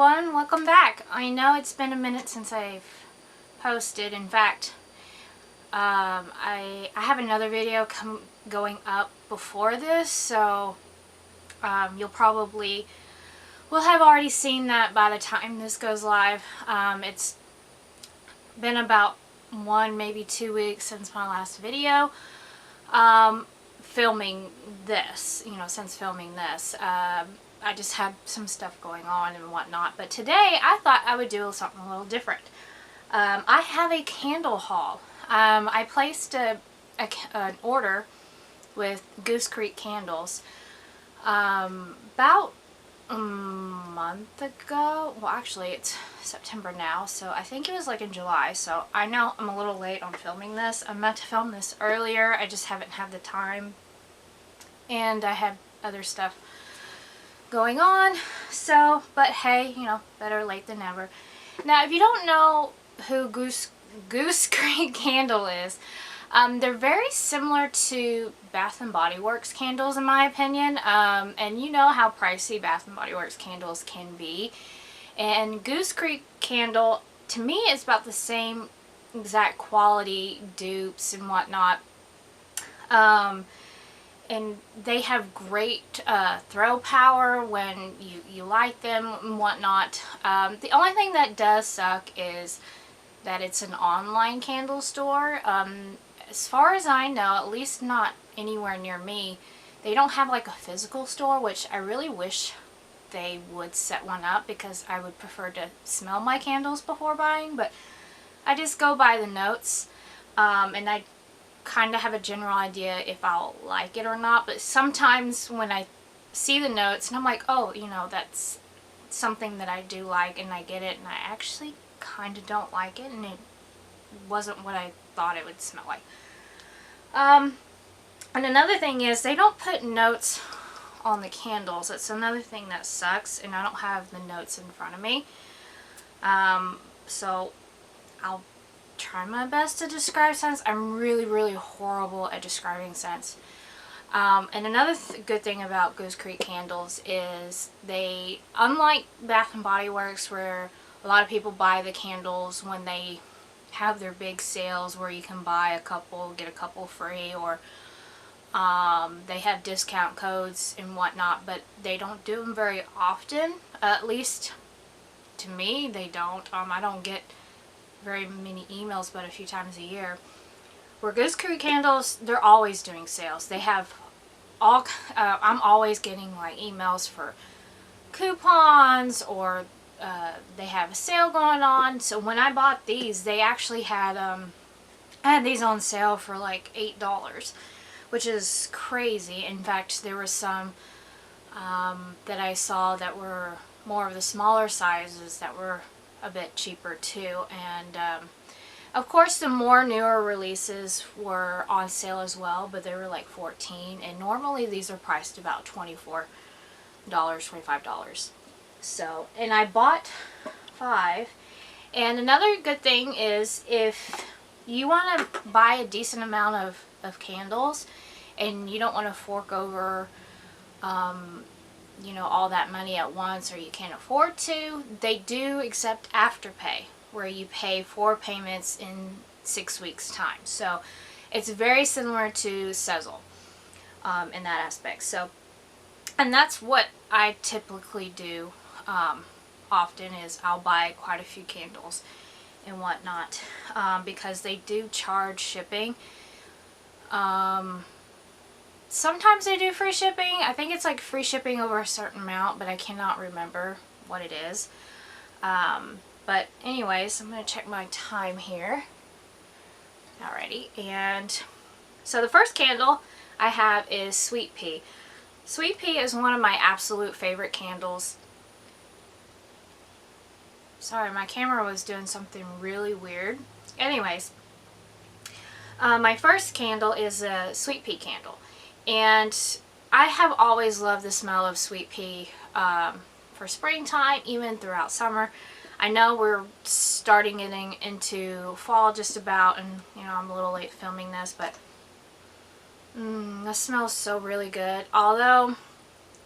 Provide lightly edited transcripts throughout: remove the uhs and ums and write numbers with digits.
everyone, welcome back. I know it's been a minute since I've posted. In fact, I have another video going up before this, so you'll probably will have already seen that by the time this goes live. It's been about 1, maybe 2 weeks since my last video. Filming this, since filming this. I just had some stuff going on and whatnot, but today I thought I would do something a little different. I have a candle haul. I placed an order with Goose Candles about a month ago. Well, actually it's September now, so I think it was like in July, so I know I'm a little late on filming this. I meant to film this earlier, I just haven't had the time, and I had other stuff going on, so, but hey, better late than never. Now, if you don't know who Goose Candle is, they're very similar to Bath & Body Works candles in my opinion, and you know how pricey Bath & Body Works candles can be, and Goose Candle to me is about the same exact quality, dupes and whatnot. And they have great throw power when you light them and whatnot. The only thing that does suck is that it's an online candle store. As far as I know, at least not anywhere near me, they don't have like a physical store, which I really wish they would set one up, because I would prefer to smell my candles before buying, but I just go by the notes, and I kind of have a general idea if I'll like it or not. But sometimes when I see the notes and I'm like, oh, that's something that I do like, and I get it, and I actually kind of don't like it, and it wasn't what I thought it would smell like. And another thing is they don't put notes on the candles. It's another thing that sucks, and I don't have the notes in front of me, so I'll try my best to describe scents. I'm really horrible at describing scents. And another good thing about Goose Candles is they, unlike Bath & Body Works, where a lot of people buy the candles when they have their big sales where you can buy a couple, get a couple free, or they have discount codes and whatnot, but they don't do them very often. At least to me, they don't. I don't get very many emails, but a few times a year. Where Goose Candles, they're always doing sales. They have all, I'm always getting like emails for coupons, or they have a sale going on. So when I bought these, they actually had, I had these on sale for like $8, which is crazy. In fact, there were some that I saw that were more of the smaller sizes that were a bit cheaper too. And of course the more newer releases were on sale as well, but they were like $14, and normally these are priced about $24, $25. So, and I bought 5. And another good thing is, if you want to buy a decent amount of candles and you don't want to fork over all that money at once, or you can't afford to, they do accept Afterpay, where you pay 4 payments in 6 weeks time. So it's very similar to Sezzle in that aspect. So, and that's what I typically do often, is I'll buy quite a few candles and whatnot, because they do charge shipping. Sometimes they do free shipping. I think it's like free shipping over a certain amount, but I cannot remember what it is. But anyways, I'm going to check my time here. Alrighty, and so the first candle I have is Sweet Pea. Sweet Pea is one of my absolute favorite candles. Sorry, my camera was doing something really weird. Anyways, my first candle is a Sweet Pea candle. And I have always loved the smell of Sweet Pea for springtime, even throughout summer. I know we're getting into fall just about, and I'm a little late filming this, but that smells so really good. Although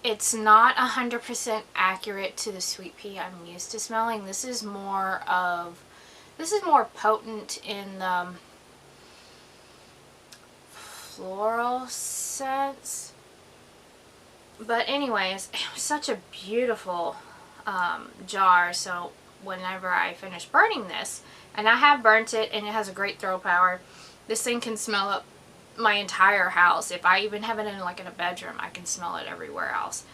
it's not 100% accurate to the sweet pea I'm used to smelling. This is more potent in the floral scents. But anyways, it was such a beautiful jar. So whenever I finish burning this, and I have burnt it and it has a great throw power, this thing can smell up my entire house. If I even have it in like in a bedroom, I can smell it everywhere else.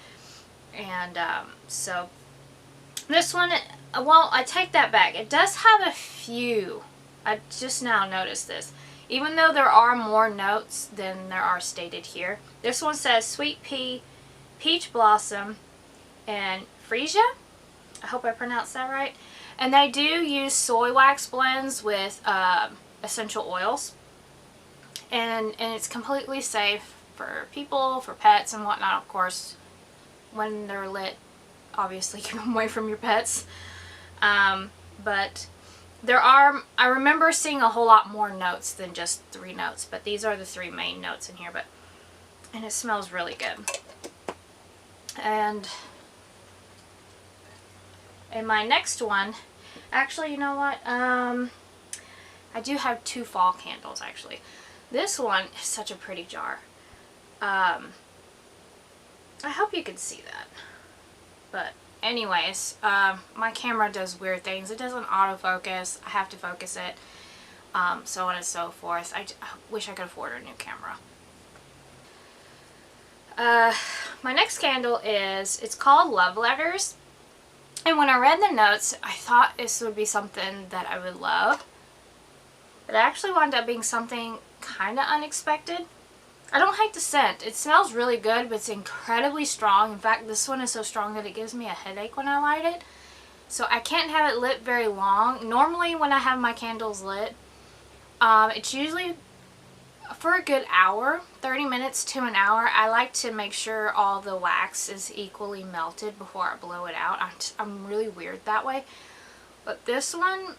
And so this one, well, I take that back. It does have a few. I just now noticed this. Even though there are more notes than there are stated here. This one says sweet pea, peach blossom, and freesia. I hope I pronounced that right. And they do use soy wax blends with essential oils. And it's completely safe for people, for pets and whatnot. Of course, when they're lit, obviously keep them away from your pets. But there are, I remember seeing a whole lot more notes than just 3 notes. But these are the 3 main notes in here. And it smells really good. And my next one, actually, you know what? I do have 2 fall candles, actually. This one is such a pretty jar. I hope you can see that. But anyways, my camera does weird things. It doesn't autofocus. I have to focus it. So on and so forth. I wish I could afford a new camera. My next candle it's called Love Letters. And when I read the notes, I thought this would be something that I would love. But it actually wound up being something kind of unexpected. I don't hate the scent. It smells really good, but it's incredibly strong. In fact, this one is so strong that it gives me a headache when I light it. So I can't have it lit very long. Normally when I have my candles lit, it's usually for a good hour, 30 minutes to an hour. I like to make sure all the wax is equally melted before I blow it out. I'm really weird that way. But this one,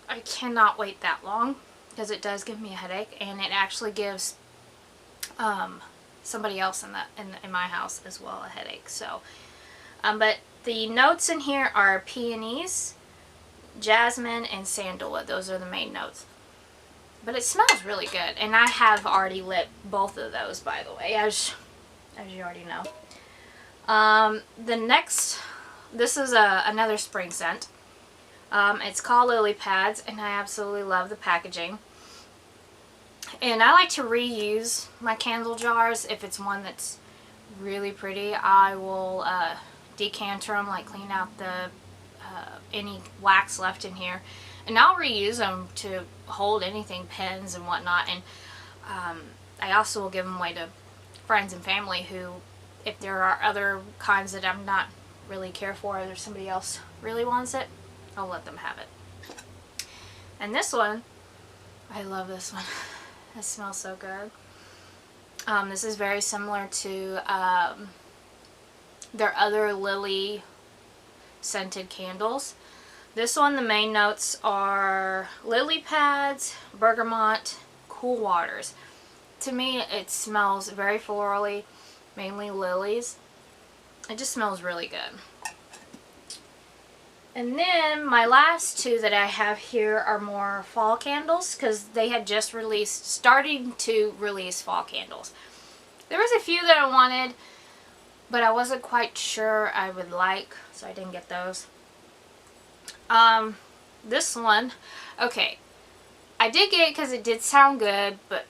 I cannot wait that long because it does give me a headache, and it actually gives somebody else in my house as well a headache. So, but the notes in here are peonies, jasmine, and sandalwood. Those are the main notes. But it smells really good, and I have already lit both of those, by the way, as you already know. The next, this is another spring scent. It's called Lily Pads, and I absolutely love the packaging. And I like to reuse my candle jars. If it's one that's really pretty, I will decanter them, like clean out the any wax left in here. And I'll reuse them to hold anything, pens and whatnot. And I also will give them away to friends and family who, if there are other kinds that I'm not really care for, or somebody else really wants it, I'll let them have it. And this one, I love this one. It smells so good. This is very similar to their other lily scented candles. This one, the main notes are lily pads, bergamot, cool waters. To me, it smells very florally, mainly lilies. It just smells really good. And then my last 2 that I have here are more fall candles, because they had just starting to release fall candles. There was a few that I wanted, but I wasn't quite sure I would like, so I didn't get those. This one, okay, I did get it because it did sound good, but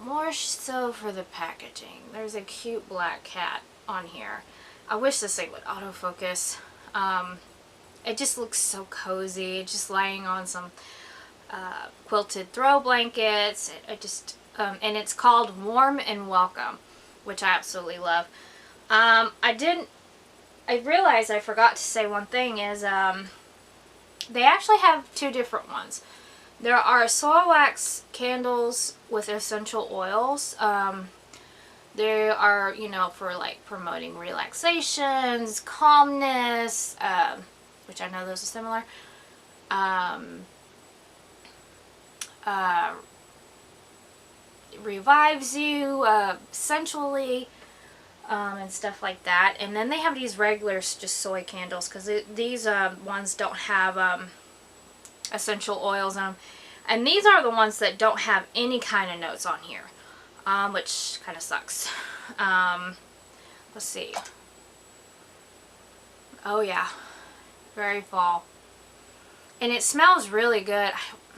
more so for the packaging. There's a cute black cat on here. I wish this thing would autofocus. It just looks so cozy, just laying on some quilted throw blankets. And it's called Warm and Welcome, which I absolutely love. I realized I forgot to say one thing is, they actually have 2 different ones. There are soy wax candles with essential oils. There are, you know, for like promoting relaxations, calmness, which I know those are similar. Revives you, sensually. and stuff like that. And then they have these regular just soy candles, because these ones don't have essential oils in them. And these are the ones that don't have any kind of notes on here, which kind of sucks. Let's see. Oh yeah, very fall. And it smells really good.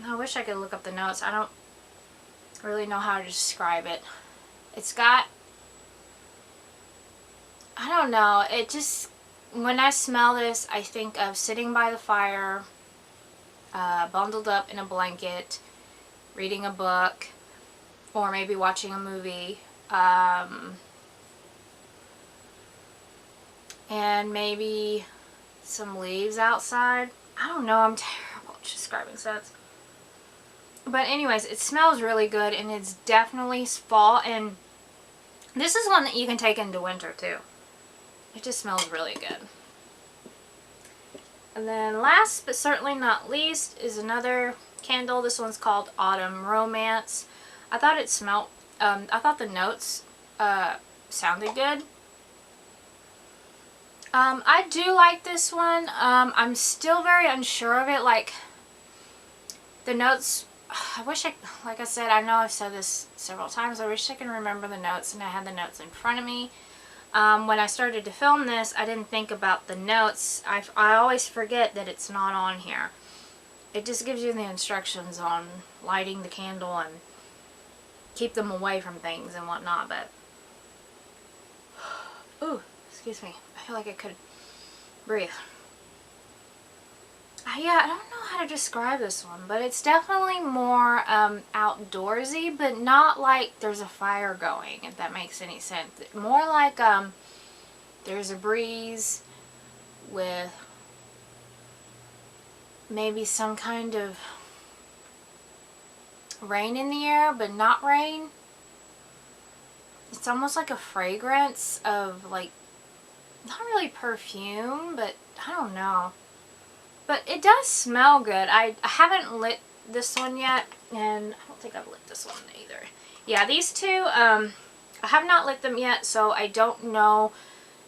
I wish I could look up the notes. I don't really know how to describe it. It's got, I don't know, it just, when I smell this, I think of sitting by the fire, bundled up in a blanket, reading a book, or maybe watching a movie, and maybe some leaves outside. I don't know, I'm terrible at describing scents. But anyways, it smells really good, and it's definitely fall, and this is one that you can take into winter too. It just smells really good. And then last but certainly not least is another candle. This one's called Autumn Romance. I thought it smelled, I thought the notes sounded good. I do like this one. I'm still very unsure of it. Like, the notes, I wish like I said, I know I've said this several times, I wish I can remember the notes and I had the notes in front of me. When I started to film this, I didn't think about the notes. I always forget that it's not on here. It just gives you the instructions on lighting the candle and keep them away from things and whatnot, but ooh, excuse me. I feel like I could breathe. Yeah, I don't know how to describe this one, but it's definitely more outdoorsy, but not like there's a fire going, if that makes any sense. More like there's a breeze with maybe some kind of rain in the air, but not rain. It's almost like a fragrance of, like, not really perfume, but I don't know. But it does smell good. I haven't lit this one yet, and I don't think I've lit this one either. Yeah, these two, I have not lit them yet, so I don't know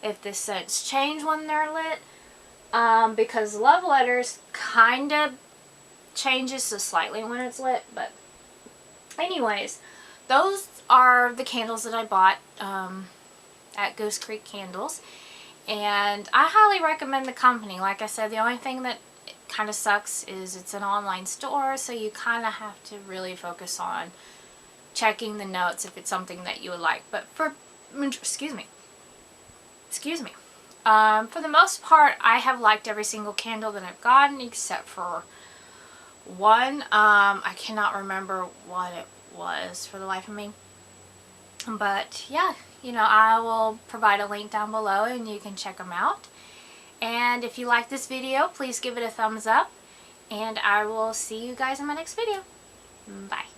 if the scents change when they're lit. Because Love Letters kind of changes so slightly when it's lit. But anyways, those are the candles that I bought at Goose Creek Candles. And I highly recommend the company. Like I said, the only thing that kind of sucks is it's an online store, so you kind of have to really focus on checking the notes if it's something that you would like. But for, excuse me, for the most part, I have liked every single candle that I've gotten except for one. I cannot remember what it was for the life of me. But yeah, you know, I will provide a link down below and you can check them out. And if you like this video, please give it a thumbs up. And I will see you guys in my next video. Bye.